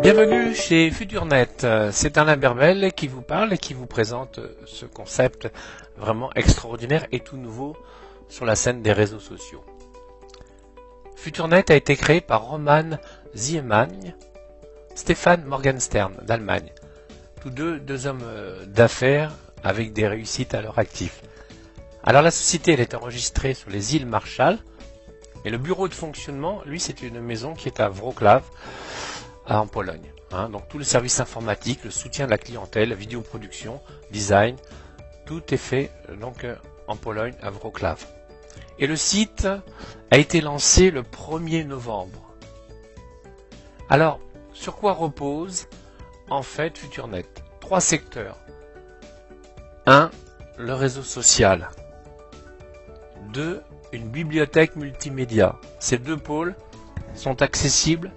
Bienvenue chez FuturNet, c'est Alain Berbel qui vous parle et qui vous présente ce concept vraiment extraordinaire et tout nouveau sur la scène des réseaux sociaux. FuturNet a été créé par Roman Ziemann, Stefan Morgenstern d'Allemagne, tous deux hommes d'affaires avec des réussites à leur actif. Alors la société elle est enregistrée sur les îles Marshall et le bureau de fonctionnement, lui c'est une maison qui est à Wrocław, en Pologne. Donc tout le service informatique, le soutien de la clientèle, la vidéoproduction, design, tout est fait donc en Pologne à Wrocław. Et le site a été lancé le 1er novembre. Alors, sur quoi repose en fait FuturNet? 3 secteurs. 1. Le réseau social. 2. Une bibliothèque multimédia. Ces 2 pôles sont accessibles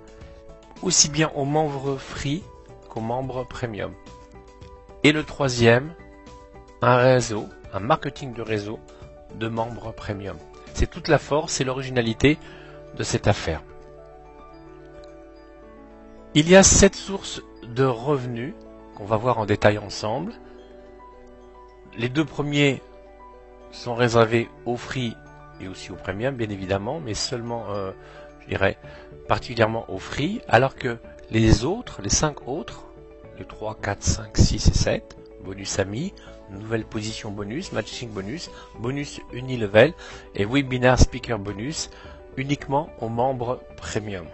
aussi bien aux membres free qu'aux membres premium. Et le 3e, un réseau, un marketing de réseau de membres premium. C'est toute la force et l'originalité de cette affaire. Il y a 7 sources de revenus qu'on va voir en détail ensemble. Les 2 premiers sont réservés aux free et aussi aux premium, bien évidemment, mais seulement je dirais particulièrement au free, alors que les autres, les 5 autres, les 3, 4, 5, 6 et 7, bonus amis, nouvelle position bonus, matching bonus, bonus unilevel et webinar speaker bonus, uniquement aux membres premium.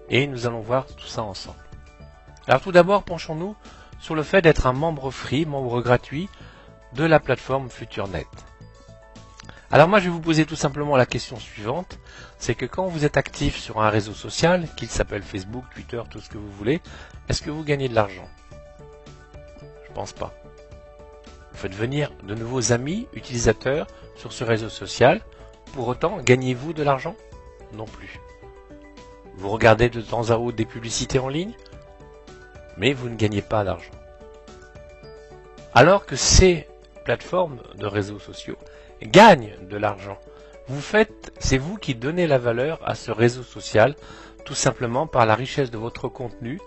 Et nous allons voir tout ça ensemble. Alors tout d'abord, penchons-nous sur le fait d'être un membre free, membre gratuit de la plateforme FuturNet. Alors moi je vais vous poser tout simplement la question suivante, c'est que quand vous êtes actif sur un réseau social, qu'il s'appelle Facebook, Twitter, tout ce que vous voulez, est-ce que vous gagnez de l'argent? Je pense pas. Vous faites venir de nouveaux amis, utilisateurs sur ce réseau social, pour autant gagnez-vous de l'argent? Non plus. Vous regardez de temps à autre des publicités en ligne, mais vous ne gagnez pas d'argent. Alors que ces plateformes de réseaux sociaux gagnent de l'argent. C'est vous qui donnez la valeur à ce réseau social, tout simplement par la richesse de votre contenu,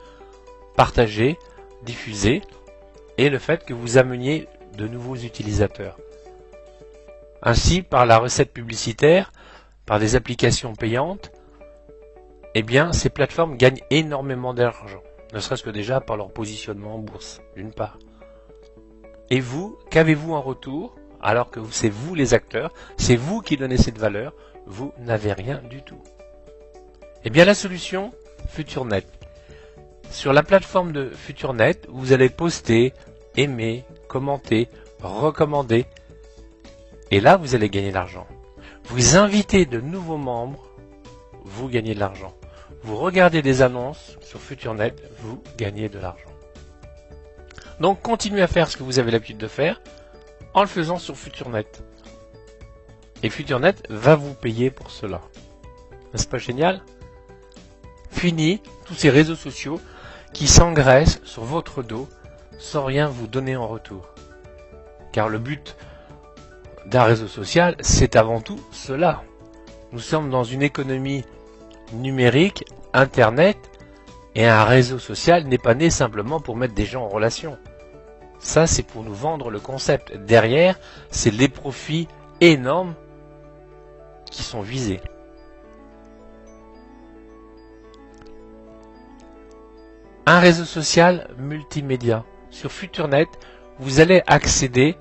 partagé, diffusé, et le fait que vous ameniez de nouveaux utilisateurs. Ainsi, par la recette publicitaire, par des applications payantes, eh bien, ces plateformes gagnent énormément d'argent, ne serait-ce que déjà par leur positionnement en bourse, d'une part. Et vous, qu'avez-vous en retour? Alors que c'est vous les acteurs, c'est vous qui donnez cette valeur, vous n'avez rien du tout. Eh bien la solution, FuturNet. Sur la plateforme de FuturNet, vous allez poster, aimer, commenter, recommander, et là vous allez gagner de l'argent. Vous invitez de nouveaux membres, vous gagnez de l'argent. Vous regardez des annonces sur FuturNet, vous gagnez de l'argent. Donc continuez à faire ce que vous avez l'habitude de faire, en le faisant sur FuturNet. Et FuturNet va vous payer pour cela. N'est-ce pas génial? Fini tous ces réseaux sociaux qui s'engraissent sur votre dos sans rien vous donner en retour. Car le but d'un réseau social, c'est avant tout cela. Nous sommes dans une économie numérique, Internet, et un réseau social n'est pas né simplement pour mettre des gens en relation. Ça, c'est pour nous vendre le concept. Derrière, c'est les profits énormes qui sont visés. Un réseau social multimédia. Sur FuturNet, vous allez accéder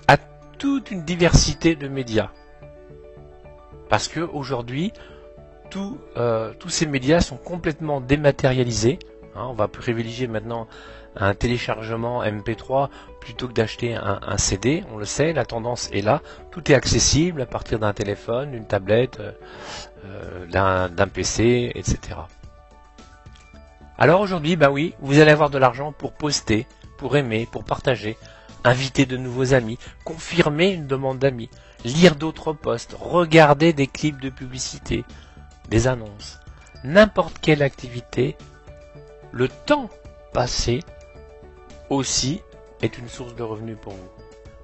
à toute une diversité de médias. Parce que aujourd'hui, tous ces médias sont complètement dématérialisés. On va privilégier maintenant un téléchargement MP3 plutôt que d'acheter un CD, on le sait, la tendance est là, tout est accessible à partir d'un téléphone, d'une tablette, d'un PC, etc. Alors aujourd'hui, bah oui, vous allez avoir de l'argent pour poster, pour aimer, pour partager, inviter de nouveaux amis, confirmer une demande d'amis, lire d'autres posts, regarder des clips de publicité, des annonces, n'importe quelle activité, le temps passé aussi est une source de revenus pour vous,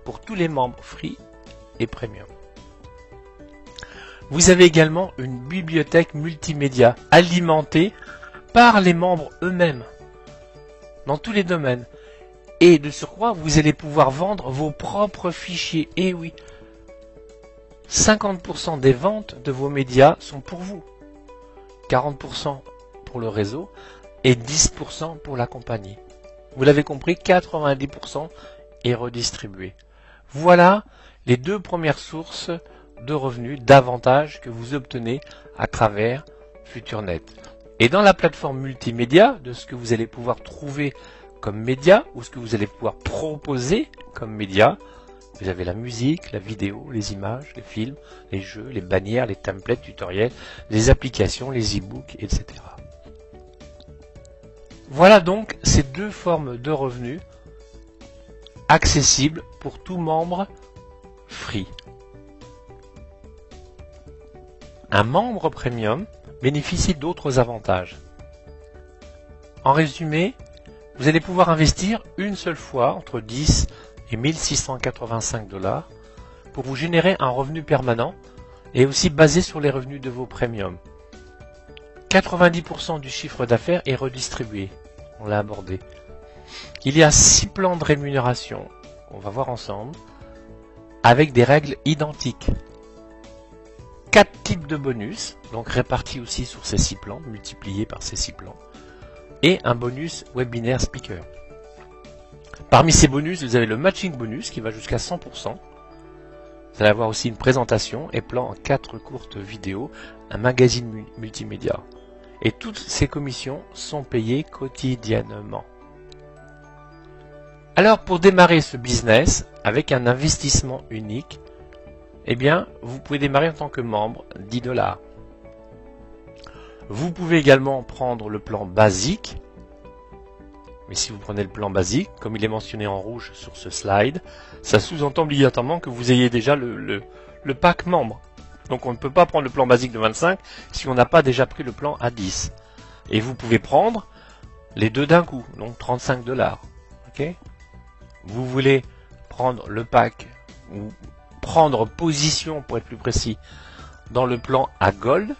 pour tous les membres free et premium. Vous avez également une bibliothèque multimédia alimentée par les membres eux-mêmes, dans tous les domaines. Et de surcroît, vous allez pouvoir vendre vos propres fichiers. Et oui, 50% des ventes de vos médias sont pour vous, 40% pour le réseau et 10% pour la compagnie. Vous l'avez compris, 90% est redistribué. Voilà les deux premières sources de revenus, d'avantages que vous obtenez à travers FuturNet. Et dans la plateforme multimédia, de ce que vous allez pouvoir trouver comme média, ou ce que vous allez pouvoir proposer comme média, vous avez la musique, la vidéo, les images, les films, les jeux, les bannières, les templates tutoriels, les applications, les e-books, etc. Voilà donc ces deux formes de revenus accessibles pour tout membre free. Un membre premium bénéficie d'autres avantages. En résumé, vous allez pouvoir investir une seule fois entre 10 et 1685 $ pour vous générer un revenu permanent et aussi basé sur les revenus de vos premiums. 90% du chiffre d'affaires est redistribué, on l'a abordé. Il y a 6 plans de rémunération, on va voir ensemble, avec des règles identiques. 4 types de bonus, donc répartis aussi sur ces 6 plans, multipliés par ces 6 plans, et un bonus webinaire speaker. Parmi ces bonus, vous avez le matching bonus qui va jusqu'à 100%. Vous allez avoir aussi une présentation et plan en 4 courtes vidéos, un magazine multimédia. Et toutes ces commissions sont payées quotidiennement. Alors pour démarrer ce business avec un investissement unique, eh bien vous pouvez démarrer en tant que membre 10 $. Vous pouvez également prendre le plan basique. Mais si vous prenez le plan basique, comme il est mentionné en rouge sur ce slide, ça sous-entend obligatoirement que vous ayez déjà le pack membre. Donc on ne peut pas prendre le plan basique de 25 si on n'a pas déjà pris le plan à 10. Et vous pouvez prendre les deux d'un coup, donc 35 $. Okay ? Vous voulez prendre le pack, ou prendre position pour être plus précis, dans le plan à gold,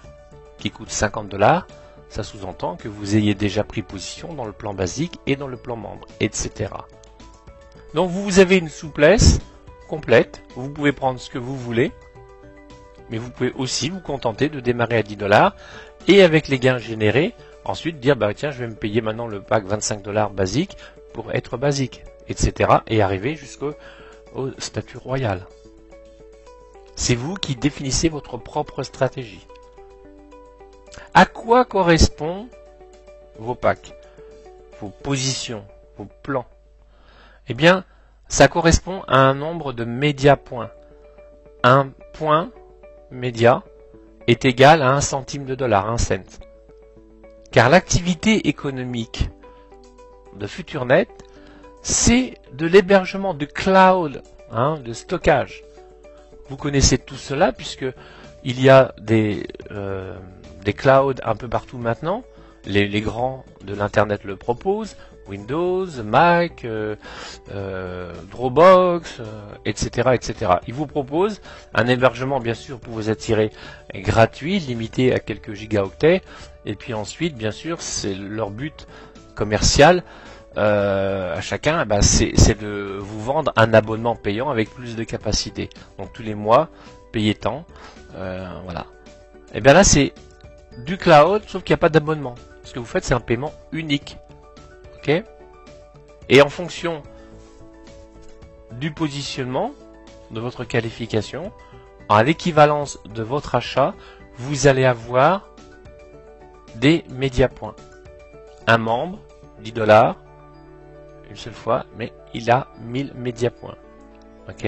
qui coûte 50 $, ça sous-entend que vous ayez déjà pris position dans le plan basique et dans le plan membre, etc. Donc vous avez une souplesse complète, vous pouvez prendre ce que vous voulez, mais vous pouvez aussi vous contenter de démarrer à 10 $ et avec les gains générés, ensuite dire bah tiens je vais me payer maintenant le pack 25 $ basique pour être basique, etc. et arriver jusqu'au statut royal. C'est vous qui définissez votre propre stratégie. À quoi correspondent vos packs, vos positions, vos plans? Eh bien, ça correspond à un nombre de média points. Un point média est égal à 1 centime de dollar, 1 cent. Car l'activité économique de FuturNet, c'est de l'hébergement de cloud, de stockage. Vous connaissez tout cela puisque il y a des clouds un peu partout maintenant. Les grands de l'internet le proposent. Windows, Mac, Dropbox, etc., etc. Ils vous proposent un hébergement bien sûr pour vous attirer gratuit, limité à quelques gigaoctets. Et puis ensuite, bien sûr, c'est leur but commercial à chacun, c'est de vous vendre un abonnement payant avec plus de capacité. Donc tous les mois, payez tant. Voilà. Et bien là, c'est du cloud, sauf qu'il n'y a pas d'abonnement. Ce que vous faites, c'est un paiement unique. Ok ? Et en fonction du positionnement de votre qualification, à l'équivalence de votre achat, vous allez avoir des médiapoints. Un membre, 10 $, une seule fois, mais il a 1000 médiapoints. Ok ?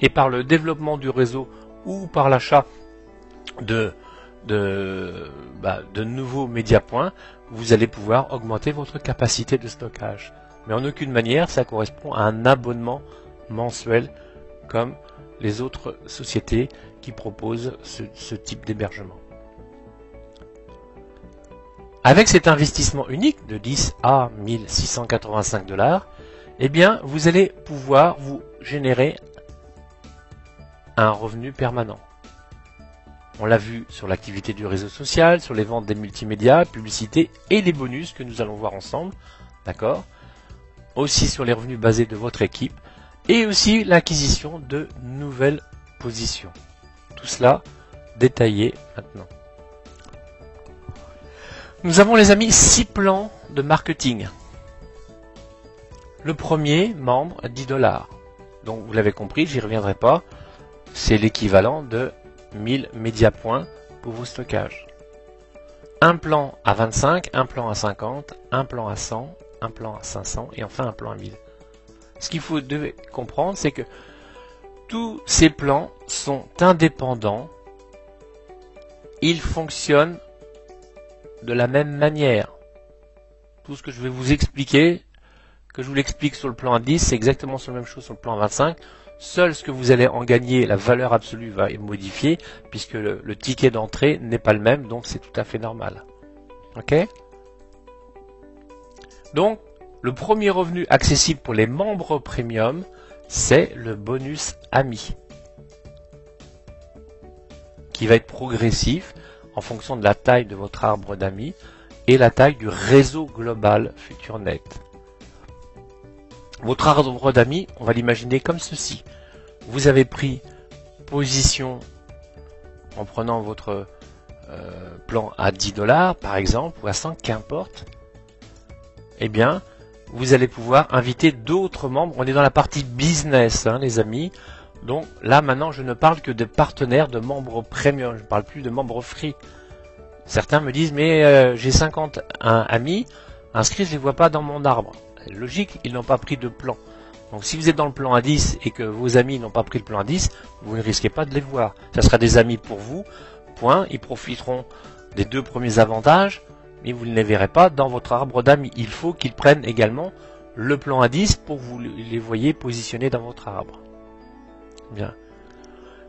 Et par le développement du réseau ou par l'achat de nouveaux médiapoints, vous allez pouvoir augmenter votre capacité de stockage. Mais en aucune manière, ça correspond à un abonnement mensuel comme les autres sociétés qui proposent ce type d'hébergement. Avec cet investissement unique de 10 à 1685 $, eh bien, vous allez pouvoir vous générer un revenu permanent. On l'a vu sur l'activité du réseau social, sur les ventes des multimédias, publicité et les bonus que nous allons voir ensemble. D'accord? Aussi sur les revenus basés de votre équipe et aussi l'acquisition de nouvelles positions. Tout cela détaillé maintenant. Nous avons les amis 6 plans de marketing. Le premier, membre, 10 $. Donc vous l'avez compris, j'y reviendrai pas. C'est l'équivalent de 1000 médiapoints pour vos stockages. Un plan à 25, un plan à 50, un plan à 100, un plan à 500 et enfin un plan à 1000. Ce qu'il faut devez comprendre, c'est que tous ces plans sont indépendants. Ils fonctionnent de la même manière. Tout ce que je vais vous expliquer, que je vous l'explique sur le plan à 10, c'est exactement sur la même chose sur le plan à 25. Seul ce que vous allez en gagner, la valeur absolue va être modifiée, puisque le ticket d'entrée n'est pas le même, donc c'est tout à fait normal. Ok? Donc, le premier revenu accessible pour les membres premium, c'est le bonus ami, qui va être progressif en fonction de la taille de votre arbre d'amis et la taille du réseau global FuturNet. Votre arbre d'amis, on va l'imaginer comme ceci. Vous avez pris position en prenant votre plan à 10 $, par exemple, ou à 100, qu'importe. Eh bien, vous allez pouvoir inviter d'autres membres. On est dans la partie business, hein, les amis. Donc là, maintenant, je ne parle que de partenaires, de membres premium. Je ne parle plus de membres free. Certains me disent, mais j'ai 50 amis inscrits, je ne les vois pas dans mon arbre. Logique, ils n'ont pas pris de plan. Donc si vous êtes dans le plan à 10 et que vos amis n'ont pas pris le plan à 10, vous ne risquez pas de les voir. Ça sera des amis pour vous, point. Ils profiteront des 2 premiers avantages, mais vous ne les verrez pas dans votre arbre d'amis. Il faut qu'ils prennent également le plan à 10 pour que vous les voyez positionnés dans votre arbre. Bien.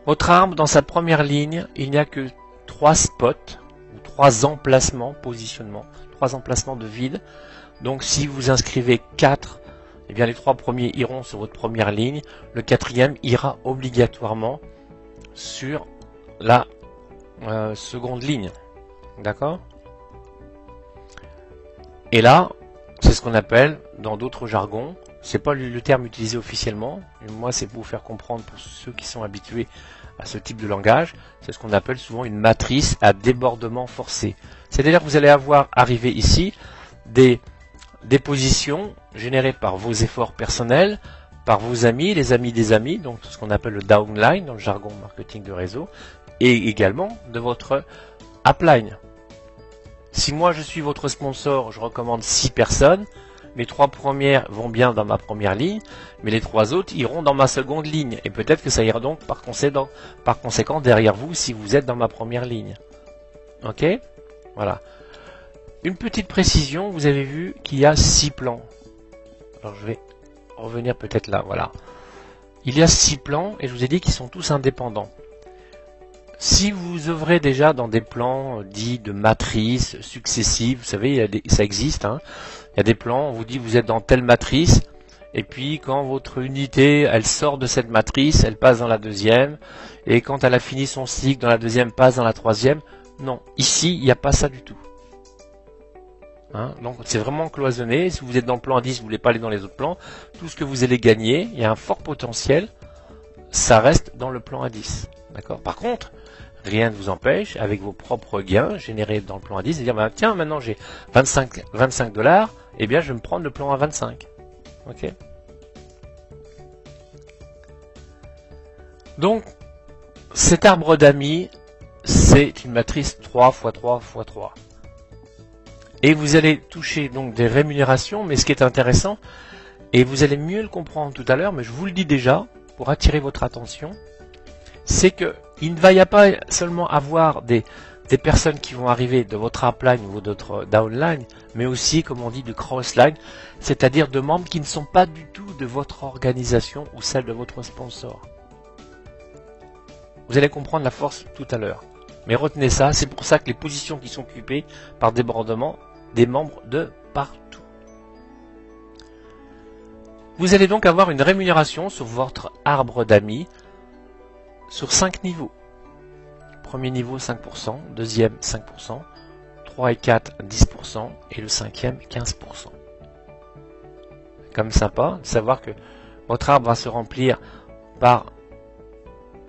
Votre arbre, dans sa première ligne, il n'y a que 3 spots, ou 3 emplacements, positionnement, 3 emplacements de vide. Donc si vous inscrivez 4, eh bien les 3 premiers iront sur votre première ligne, le 4e ira obligatoirement sur la seconde ligne. D'accord? Et là, c'est ce qu'on appelle, dans d'autres jargons, c'est pas le terme utilisé officiellement, mais moi c'est pour vous faire comprendre pour ceux qui sont habitués à ce type de langage, c'est ce qu'on appelle souvent une matrice à débordement forcé. C'est-à-dire que vous allez avoir arrivé ici des positions générées par vos efforts personnels, par vos amis, les amis des amis, donc ce qu'on appelle le downline dans le jargon marketing de réseau, et également de votre upline. Si moi je suis votre sponsor, je recommande 6 personnes, mes 3 premières vont bien dans ma première ligne, mais les 3 autres iront dans ma seconde ligne, et peut-être que ça ira donc par conséquent derrière vous si vous êtes dans ma première ligne. Ok? Voilà. Une petite précision, vous avez vu qu'il y a 6 plans. Alors je vais revenir peut-être là, voilà. Il y a 6 plans, et je vous ai dit qu'ils sont tous indépendants. Si vous œuvrez déjà dans des plans dits de matrices successives, vous savez, ça existe, hein. Il y a des plans, on vous dit vous êtes dans telle matrice, et puis quand votre unité, elle sort de cette matrice, elle passe dans la deuxième, et quand elle a fini son cycle dans la deuxième, passe dans la troisième. Non, ici, il n'y a pas ça du tout. Hein, donc c'est vraiment cloisonné. Si vous êtes dans le plan à 10, vous ne voulez pas aller dans les autres plans, tout ce que vous allez gagner, il y a un fort potentiel, ça reste dans le plan à 10. D'accord. Par contre, rien ne vous empêche, avec vos propres gains générés dans le plan à 10, de dire bah, tiens, maintenant j'ai 25 $, eh bien je vais me prendre le plan à 25. Ok. Donc, cet arbre d'amis, c'est une matrice 3 x 3 x 3. Et vous allez toucher donc des rémunérations, mais ce qui est intéressant, et vous allez mieux le comprendre tout à l'heure, mais je vous le dis déjà, pour attirer votre attention, c'est que il ne va y a pas seulement avoir des personnes qui vont arriver de votre upline ou de votre downline, mais aussi, comme on dit, du crossline, c'est-à-dire de membres qui ne sont pas du tout de votre organisation ou celle de votre sponsor. Vous allez comprendre la force tout à l'heure. Mais retenez ça, c'est pour ça que les positions qui sont occupées par débordement, des membres de partout. Vous allez donc avoir une rémunération sur votre arbre d'amis sur 5 niveaux. Premier niveau 5%, deuxième 5%, 3 et 4 10% et le cinquième 15%. C'est quand même sympa de savoir que votre arbre va se remplir par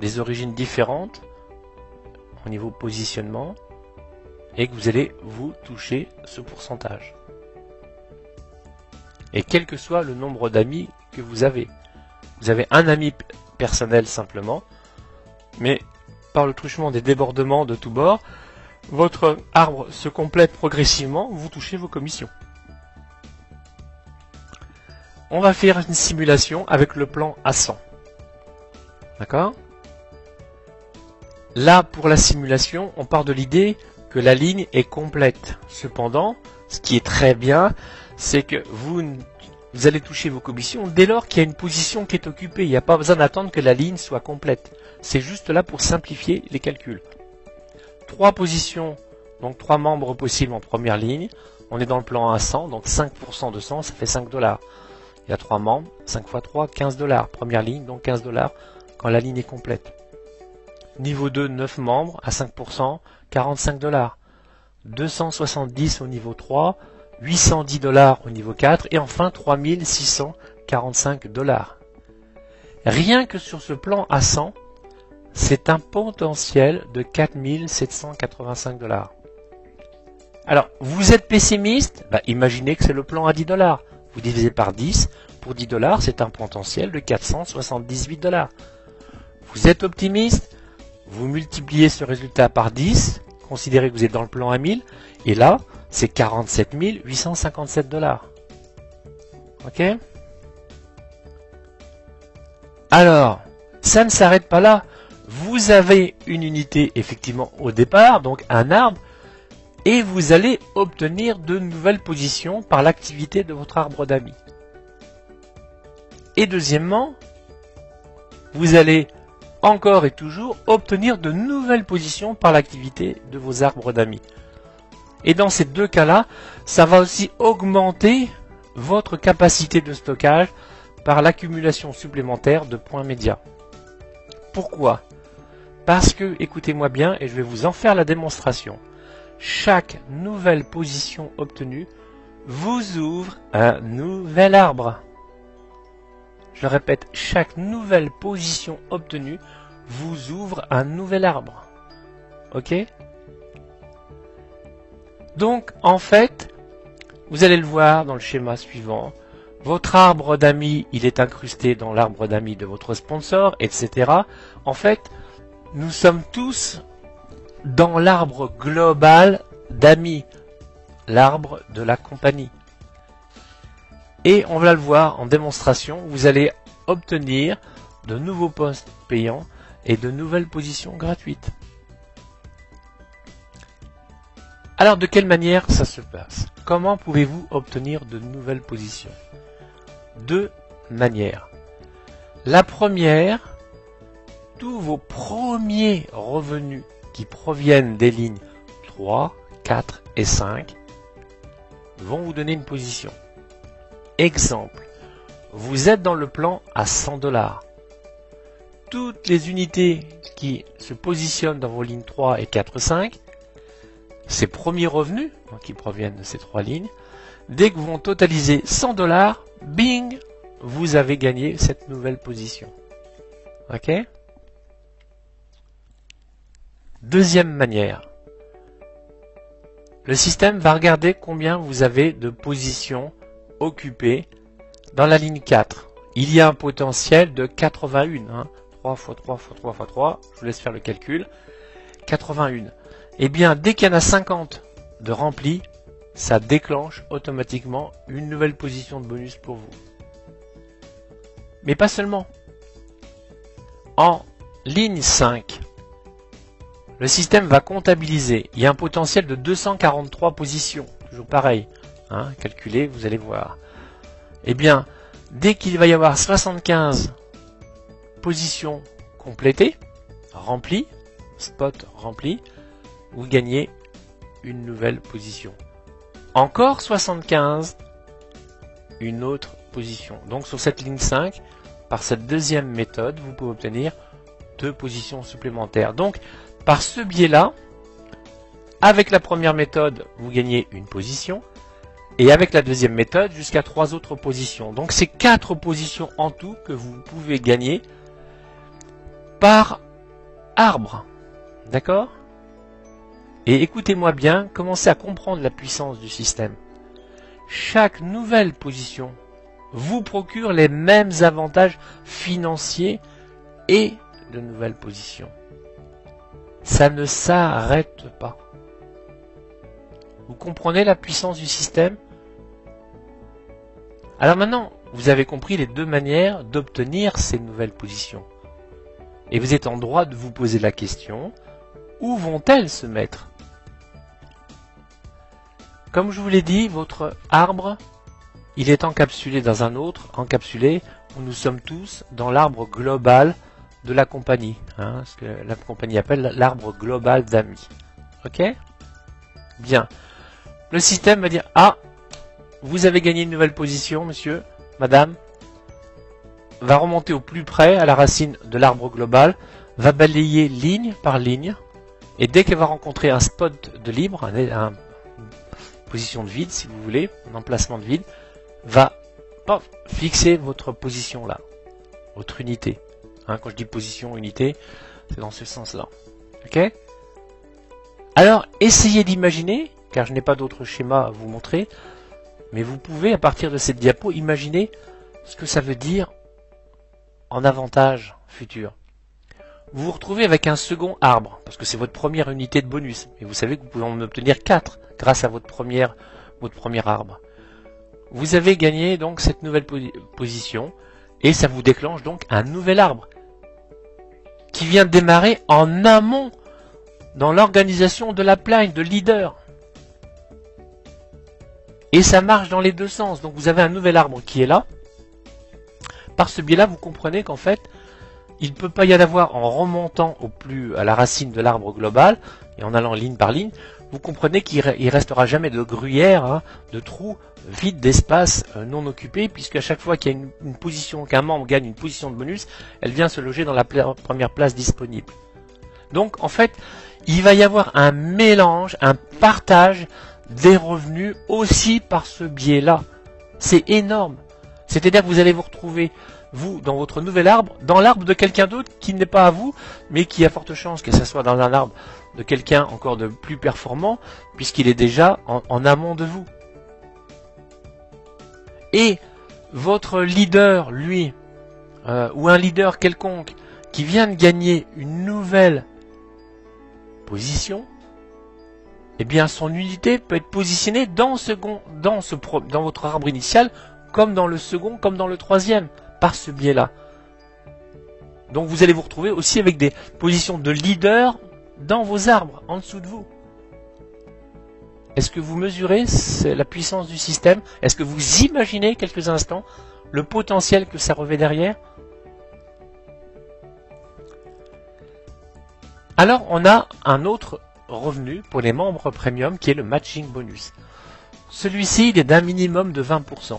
des origines différentes au niveau positionnement et que vous allez vous toucher ce pourcentage. Et quel que soit le nombre d'amis que vous avez un ami personnel simplement, mais par le truchement des débordements de tous bords, votre arbre se complète progressivement, vous touchez vos commissions. On va faire une simulation avec le plan à 100. D'accord? Là, pour la simulation, on part de l'idée que la ligne est complète. Cependant, ce qui est très bien, c'est que vous allez toucher vos commissions dès lors qu'il y a une position qui est occupée. Il n'y a pas besoin d'attendre que la ligne soit complète. C'est juste là pour simplifier les calculs. 3 positions, donc 3 membres possibles en première ligne. On est dans le plan à 100, donc 5% de 100, ça fait 5 $. Il y a 3 membres, 5 x 3, 15 $. Première ligne, donc 15 $ quand la ligne est complète. Niveau 2, 9 membres à 5%, 45 $. 270 au niveau 3, 810 $ au niveau 4 et enfin 3645 $. Rien que sur ce plan à 100, c'est un potentiel de 4785 $. Alors, vous êtes pessimiste? Imaginez que c'est le plan à 10 $. Vous divisez par 10, pour 10 $, c'est un potentiel de 478 $. Vous êtes optimiste? Vous multipliez ce résultat par 10, considérez que vous êtes dans le plan à 1000, et là, c'est 47 857 $. Ok? Alors, ça ne s'arrête pas là. Vous avez une unité effectivement au départ, donc un arbre, et vous allez obtenir de nouvelles positions par l'activité de votre arbre d'amis. Et deuxièmement, vous allez encore et toujours obtenir de nouvelles positions par l'activité de vos arbres d'amis. Et dans ces deux cas-là, ça va aussi augmenter votre capacité de stockage par l'accumulation supplémentaire de points médias. Pourquoi? Parce que, écoutez-moi bien, et je vais vous en faire la démonstration, chaque nouvelle position obtenue vous ouvre un nouvel arbre. Je le répète, chaque nouvelle position obtenue vous ouvre un nouvel arbre. Ok? Donc, en fait, vous allez le voir dans le schéma suivant. Votre arbre d'amis, il est incrusté dans l'arbre d'amis de votre sponsor, etc. En fait, nous sommes tous dans l'arbre global d'amis, l'arbre de la compagnie. Et on va le voir en démonstration, vous allez obtenir de nouveaux postes payants et de nouvelles positions gratuites. Alors de quelle manière ça se passe? Comment pouvez-vous obtenir de nouvelles positions? Deux manières. La première, tous vos premiers revenus qui proviennent des lignes 3, 4 et 5 vont vous donner une position. Exemple, vous êtes dans le plan à 100 $. Toutes les unités qui se positionnent dans vos lignes 3 et 4, 5, ces premiers revenus, donc qui proviennent de ces trois lignes, dès que vous vont totaliser 100 $, bing, vous avez gagné cette nouvelle position. Ok? Deuxième manière. Le système va regarder combien vous avez de positions occupées dans la ligne 4. Il y a un potentiel de 81. 3 x 3 x 3 x 3. Je vous laisse faire le calcul. 81. Eh bien, dès qu'il y en a 50 de remplis, ça déclenche automatiquement une nouvelle position de bonus pour vous. Mais pas seulement. En ligne 5, le système va comptabiliser. Il y a un potentiel de 243 positions. Toujours pareil. Calculez, vous allez voir. Eh bien, dès qu'il va y avoir 75 positions complétées, remplies, spot rempli, vous gagnez une nouvelle position. Encore 75, une autre position. Donc sur cette ligne 5, par cette deuxième méthode, vous pouvez obtenir 2 positions supplémentaires. Donc Par ce biais-là, avec la première méthode, vous gagnez une position, et avec la deuxième méthode, jusqu'à 3 autres positions. Donc c'est 4 positions en tout que vous pouvez gagner par arbre. D'accord? Et écoutez-moi bien, commencez à comprendre la puissance du système. Chaque nouvelle position vous procure les mêmes avantages financiers et de nouvelles positions. Ça ne s'arrête pas. Vous comprenez la puissance du système? Alors maintenant, vous avez compris les 2 manières d'obtenir ces nouvelles positions. Et vous êtes en droit de vous poser la question, où vont-elles se mettre? Comme je vous l'ai dit, votre arbre, il est encapsulé dans un autre, encapsulé, où nous sommes tous dans l'arbre global de la compagnie, ce que la compagnie appelle l'arbre global d'amis. Ok? Bien. Le système va dire, ah, vous avez gagné une nouvelle position, monsieur, madame, va remonter au plus près à la racine de l'arbre global, va balayer ligne par ligne, et dès qu'elle va rencontrer un spot de libre, une position de vide, si vous voulez, un emplacement de vide, va fixer votre position là, votre unité. Quand je dis position, unité, c'est dans ce sens-là. Ok? Alors, essayez d'imaginer, car je n'ai pas d'autre schéma à vous montrer, mais vous pouvez, à partir de cette diapo, imaginer ce que ça veut dire en avantage futur. Vous vous retrouvez avec un second arbre, parce que c'est votre première unité de bonus, et vous savez que vous pouvez en obtenir 4 grâce à votre premier arbre. Vous avez gagné donc cette nouvelle position, et ça vous déclenche donc un nouvel arbre, qui vient de démarrer en amont dans l'organisation de la plane, de leader. Et ça marche dans les 2 sens. Donc vous avez un nouvel arbre qui est là. Par ce biais-là, vous comprenez qu'en fait, il ne peut pas y en avoir en remontant à la racine de l'arbre global et en allant ligne par ligne. Vous comprenez qu'il ne restera jamais de gruyère, de trous vides, d'espace non occupés, puisque à chaque fois qu'il y a une position, qu'un membre gagne une position de bonus, elle vient se loger dans la première place disponible. Donc en fait, il va y avoir un mélange, un partage des revenus aussi par ce biais-là. C'est énorme. C'est-à-dire que vous allez vous retrouver, vous, dans votre nouvel arbre, dans l'arbre de quelqu'un d'autre qui n'est pas à vous, mais qui a forte chance que ça soit dans un arbre de quelqu'un encore de plus performant, puisqu'il est déjà en amont de vous. Et votre leader, lui, ou un leader quelconque, qui vient de gagner une nouvelle position, eh bien son unité peut être positionnée dans votre arbre initial, comme dans le second, comme dans le troisième, par ce biais-là. Donc vous allez vous retrouver aussi avec des positions de leader dans vos arbres, en dessous de vous. Est-ce que vous mesurez la puissance du système? Est-ce que vous imaginez quelques instants le potentiel que ça revêt derrière? Alors on a un autre revenu pour les membres premium qui est le matching bonus. Celui-ci il est d'un minimum de 20%.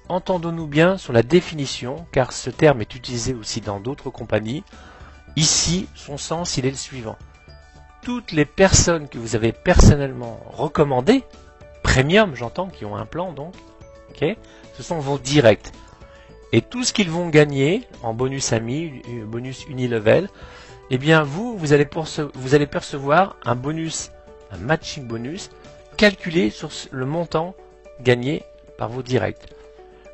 Entendons-nous bien sur la définition, car ce terme est utilisé aussi dans d'autres compagnies. Ici, son sens il est le suivant. Toutes les personnes que vous avez personnellement recommandées, premium j'entends, qui ont un plan donc, okay, ce sont vos directs. Et tout ce qu'ils vont gagner en bonus ami, bonus unilevel, eh bien vous allez percevoir un bonus, un matching bonus, calculé sur le montant gagné par vos directs.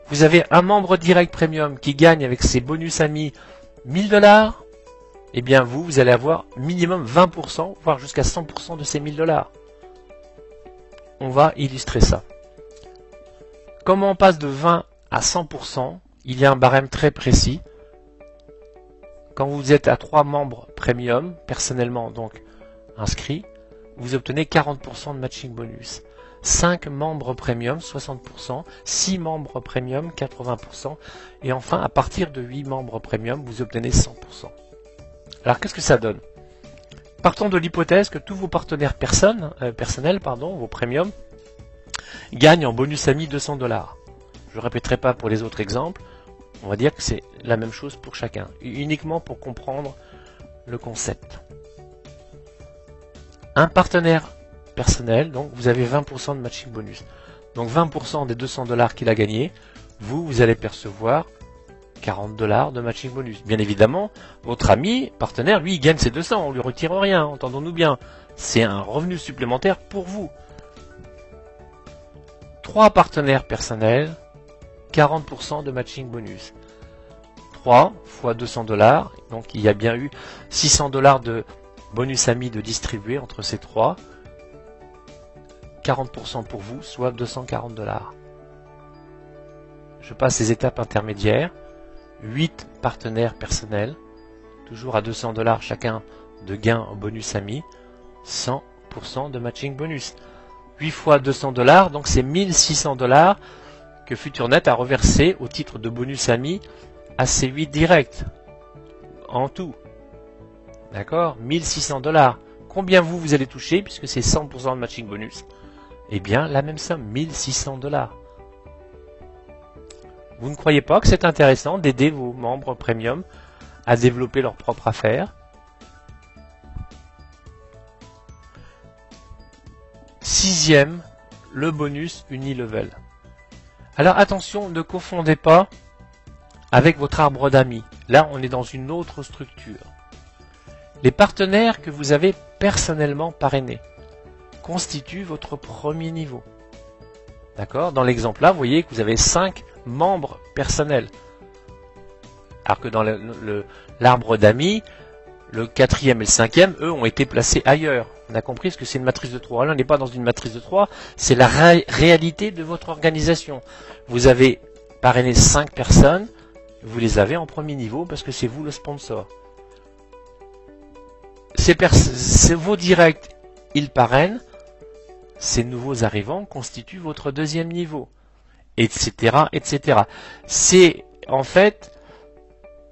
Vous avez un membre direct premium qui gagne avec ses bonus amis 1000 $, eh bien vous allez avoir minimum 20%, voire jusqu'à 100% de ces 1000 $. On va illustrer ça. Comment on passe de 20 à 100%? Il y a un barème très précis. Quand vous êtes à 3 membres premium, personnellement donc inscrits, vous obtenez 40% de matching bonus. 5 membres premium, 60%, 6 membres premium, 80%, et enfin, à partir de 8 membres premium, vous obtenez 100%. Alors, qu'est-ce que ça donne? Partons de l'hypothèse que tous vos partenaires personnels, vos premiums, gagnent en bonus ami 200 $. Je ne répéterai pas pour les autres exemples, on va dire que c'est la même chose pour chacun, uniquement pour comprendre le concept. Un partenaire personnel, donc vous avez 20% de matching bonus. Donc 20% des 200 $ qu'il a gagné, vous allez percevoir 40 $ de matching bonus. Bien évidemment, votre ami, partenaire, lui, il gagne ses 200, on lui retire rien, entendons-nous bien. C'est un revenu supplémentaire pour vous. 3 partenaires personnels, 40% de matching bonus. 3 fois 200 $, donc il y a bien eu 600 $ de bonus amis de distribuer entre ces 3. 40% pour vous, soit 240 $. Je passe les étapes intermédiaires. 8 partenaires personnels, toujours à 200 $ chacun de gain en bonus amis, 100% de matching bonus. 8 fois 200 $, donc c'est 1600 $ que FuturNet a reversé au titre de bonus amis à ces 8 directs. En tout. D'accord, 1600 $. Combien vous allez toucher, puisque c'est 100% de matching bonus? Eh bien, la même somme, 1600 $. Vous ne croyez pas que c'est intéressant d'aider vos membres premium à développer leur propre affaire? Sixième, le bonus Unilevel. Alors attention, ne confondez pas avec votre arbre d'amis. Là, on est dans une autre structure. Les partenaires que vous avez personnellement parrainés constituent votre premier niveau. D'accord? Dans l'exemple là, vous voyez que vous avez 5 membres personnels. Alors que dans l'arbre d'amis, le 4e et le 5e, eux, ont été placés ailleurs. On a compris ce que c'est une matrice de 3. Là, on n'est pas dans une matrice de 3, c'est la réalité de votre organisation. Vous avez parrainé 5 personnes, vous les avez en premier niveau parce que c'est vous le sponsor. Vos directs, ils parrainent, ces nouveaux arrivants constituent votre deuxième niveau, etc., etc. C'est en fait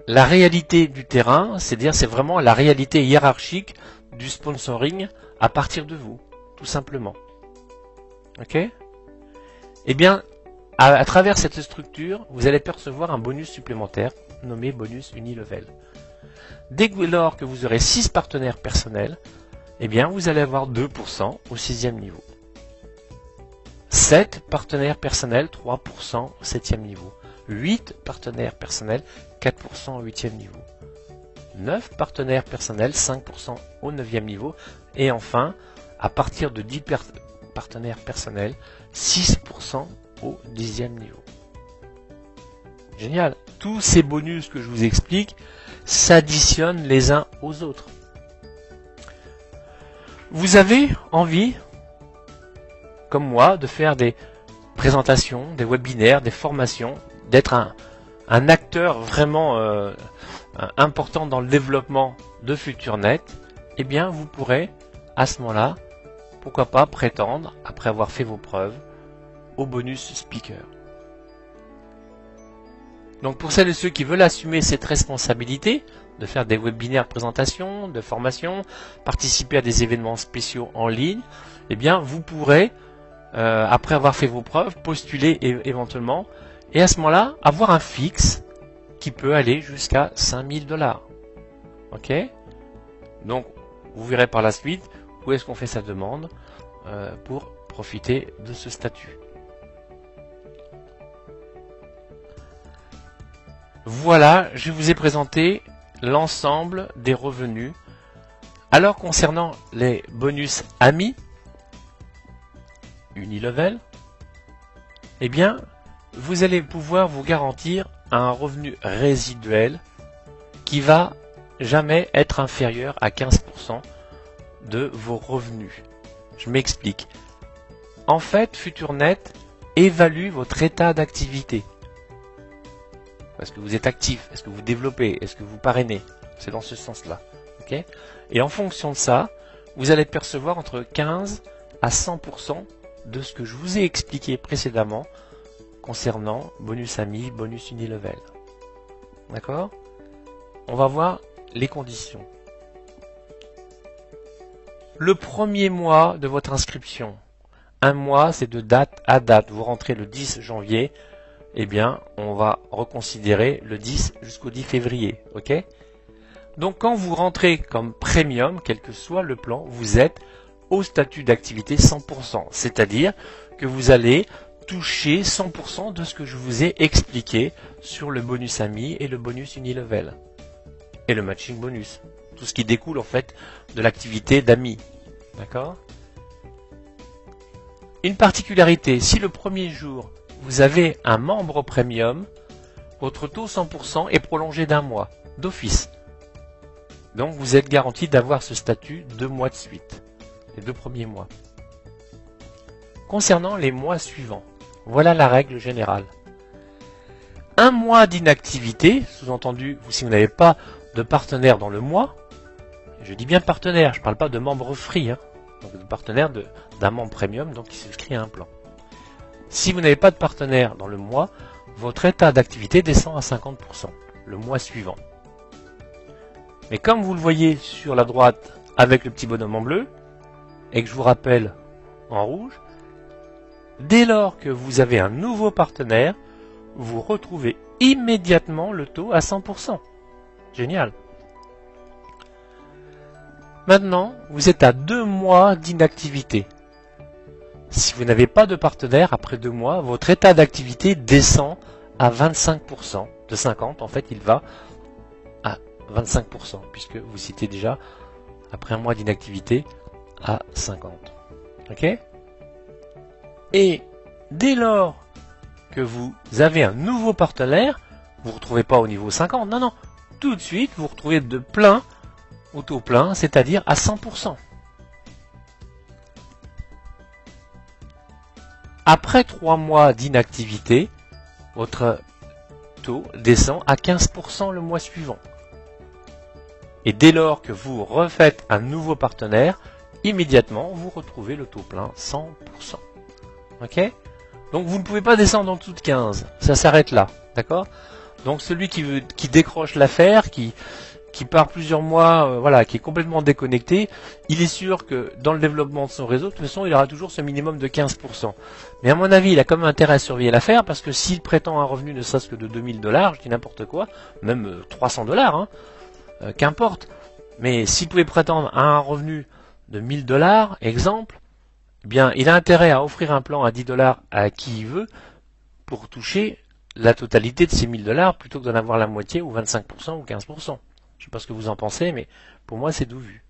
la réalité du terrain, c'est-à-dire c'est vraiment la réalité hiérarchique du sponsoring à partir de vous, tout simplement. Ok? Eh bien, à travers cette structure, vous allez percevoir un bonus supplémentaire nommé bonus Unilevel. Dès lors que vous aurez 6 partenaires personnels, eh bien, vous allez avoir 2% au 6e niveau. 7 partenaires personnels, 3% au 7e niveau. 8 partenaires personnels, 4% au 8e niveau. 9 partenaires personnels, 5% au 9e niveau. Et enfin, à partir de 10 partenaires personnels, 6% au 10e niveau. Génial. Tous ces bonus que je vous explique s'additionnent les uns aux autres. Vous avez envie, comme moi, de faire des présentations, des webinaires, des formations, d'être un acteur vraiment important dans le développement de FuturNet, eh bien vous pourrez à ce moment-là, pourquoi pas prétendre, après avoir fait vos preuves, au bonus speaker. Donc pour celles et ceux qui veulent assumer cette responsabilité, de faire des webinaires, présentations, de formations, participer à des événements spéciaux en ligne, eh bien vous pourrez, après avoir fait vos preuves, postuler éventuellement, et à ce moment-là, avoir un fixe qui peut aller jusqu'à 5000 $. Ok? Donc, vous verrez par la suite où est-ce qu'on fait sa demande pour profiter de ce statut. Voilà, je vous ai présenté l'ensemble des revenus. Alors, concernant les bonus amis, Unilevel, eh bien, vous allez pouvoir vous garantir un revenu résiduel qui va jamais être inférieur à 15% de vos revenus. Je m'explique. En fait, FuturNet évalue votre état d'activité. Est-ce que vous êtes actif? Est-ce que vous développez? Est-ce que vous parrainez? C'est dans ce sens-là. Okay? Et en fonction de ça, vous allez percevoir entre 15 à 100% de ce que je vous ai expliqué précédemment concernant bonus amis, bonus Unilevel. D'accord? On va voir les conditions. Le premier mois de votre inscription. Un mois, c'est de date à date. Vous rentrez le 10 janvier, eh bien, on va reconsidérer le 10 jusqu'au 10 février. Ok? Donc, quand vous rentrez comme premium, quel que soit le plan, vous êtes au statut d'activité 100%. C'est-à-dire que vous allez toucher 100% de ce que je vous ai expliqué sur le bonus ami et le bonus unilevel. Et le matching bonus. Tout ce qui découle en fait de l'activité d'amis. D'accord ? Une particularité, si le premier jour vous avez un membre premium, votre taux 100% est prolongé d'1 mois, d'office. Donc vous êtes garanti d'avoir ce statut 2 mois de suite, les 2 premiers mois. Concernant les mois suivants, voilà la règle générale. 1 mois d'inactivité, sous-entendu, si vous n'avez pas de partenaire dans le mois, je dis bien partenaire, je ne parle pas de membre free, hein, donc de partenaire d'un membre premium, donc qui s'inscrit à un plan. Si vous n'avez pas de partenaire dans le mois, votre état d'activité descend à 50%, le mois suivant. Mais comme vous le voyez sur la droite avec le petit bonhomme en bleu, et que je vous rappelle en rouge, dès lors que vous avez un nouveau partenaire, vous retrouvez immédiatement le taux à 100%. Génial. Maintenant, vous êtes à 2 mois d'inactivité. Si vous n'avez pas de partenaire, après 2 mois, votre état d'activité descend à 25%. De 50, en fait, il va à 25%, puisque vous citez déjà, après 1 mois d'inactivité, à 50. Ok ? Et dès lors que vous avez un nouveau partenaire, vous ne vous retrouvez pas au niveau 50, non, non, tout de suite, vous vous retrouvez de plein, au taux plein, c'est-à-dire à 100%. Après 3 mois d'inactivité, votre taux descend à 15% le mois suivant. Et dès lors que vous refaites un nouveau partenaire, immédiatement, vous retrouvez le taux plein 100%. Ok ? Donc vous ne pouvez pas descendre en dessous de 15. Ça s'arrête là. D'accord ? Donc celui qui décroche l'affaire, qui part plusieurs mois, voilà, qui est complètement déconnecté, il est sûr que dans le développement de son réseau, de toute façon, il aura toujours ce minimum de 15%. Mais à mon avis, il a quand même intérêt à surveiller l'affaire, parce que s'il prétend un revenu ne serait-ce que de 2000$, je dis n'importe quoi, même 300$, hein, qu'importe. Mais s'il pouvait prétendre à un revenu de 1000$, exemple, eh bien, il a intérêt à offrir un plan à 10$ à qui il veut pour toucher la totalité de ces 1000$ plutôt que d'en avoir la moitié ou 25% ou 15%. Je ne sais pas ce que vous en pensez, mais pour moi, c'est d'où vu.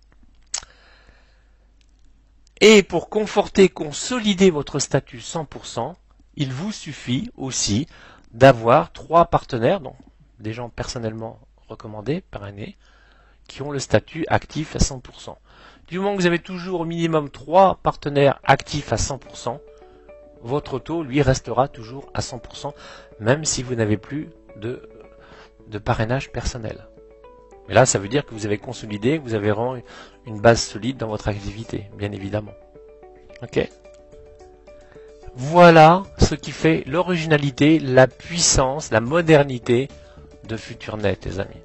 Et pour conforter, consolider votre statut 100%, il vous suffit aussi d'avoir 3 partenaires, donc des gens personnellement recommandés par année, qui ont le statut actif à 100%. Du moment que vous avez toujours au minimum 3 partenaires actifs à 100%, votre taux, lui, restera toujours à 100%, même si vous n'avez plus de parrainage personnel. Mais là, ça veut dire que vous avez consolidé, que vous avez vraiment une base solide dans votre activité, bien évidemment. Ok ? Voilà ce qui fait l'originalité, la puissance, la modernité de FuturNet, les amis.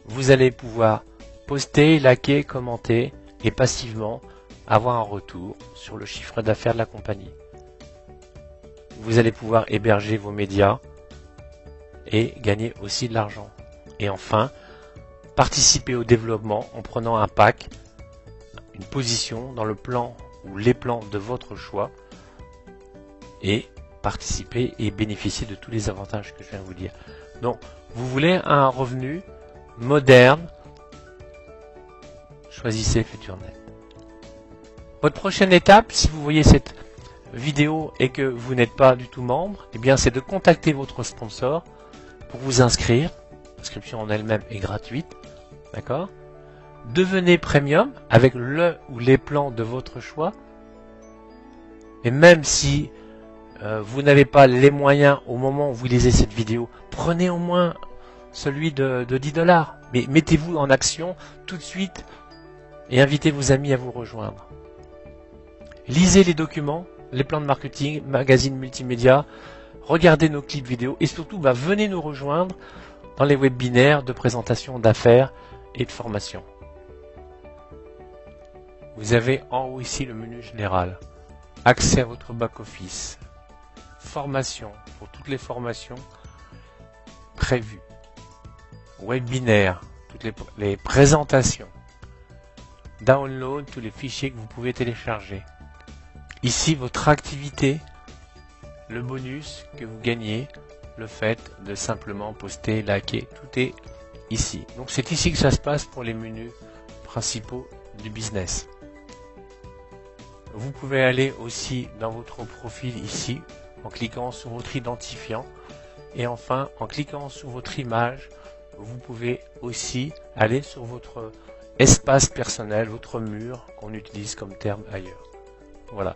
Vous allez pouvoir poster, liker, commenter et passivement avoir un retour sur le chiffre d'affaires de la compagnie. Vous allez pouvoir héberger vos médias et gagner aussi de l'argent. Et enfin, participer au développement en prenant un pack, une position dans le plan ou les plans de votre choix et participer et bénéficier de tous les avantages que je viens de vous dire. Donc, vous voulez un revenu moderne, choisissez FuturNet. Votre prochaine étape, si vous voyez cette vidéo et que vous n'êtes pas du tout membre, eh bien, c'est de contacter votre sponsor pour vous inscrire. L'inscription en elle-même est gratuite, d'accord ? Devenez premium avec le ou les plans de votre choix. Et même si vous n'avez pas les moyens au moment où vous lisez cette vidéo, prenez au moins celui de 10$. Mais mettez-vous en action tout de suite et invitez vos amis à vous rejoindre. Lisez les documents, les plans de marketing, magazines multimédia, regardez nos clips vidéo et surtout venez nous rejoindre dans les webinaires de présentation d'affaires et de formation. Vous avez en haut ici le menu général. Accès à votre back-office. Formation pour toutes les formations prévues. Webinaire, toutes les présentations. download tous les fichiers que vous pouvez télécharger. Ici, votre activité, le bonus que vous gagnez, le fait de simplement poster, liker, tout est ici. Donc c'est ici que ça se passe pour les menus principaux du business. Vous pouvez aller aussi dans votre profil ici, en cliquant sur votre identifiant. Et enfin, en cliquant sur votre image, vous pouvez aussi aller sur votre espace personnel, votre mur, qu'on utilise comme terme ailleurs. Voilà.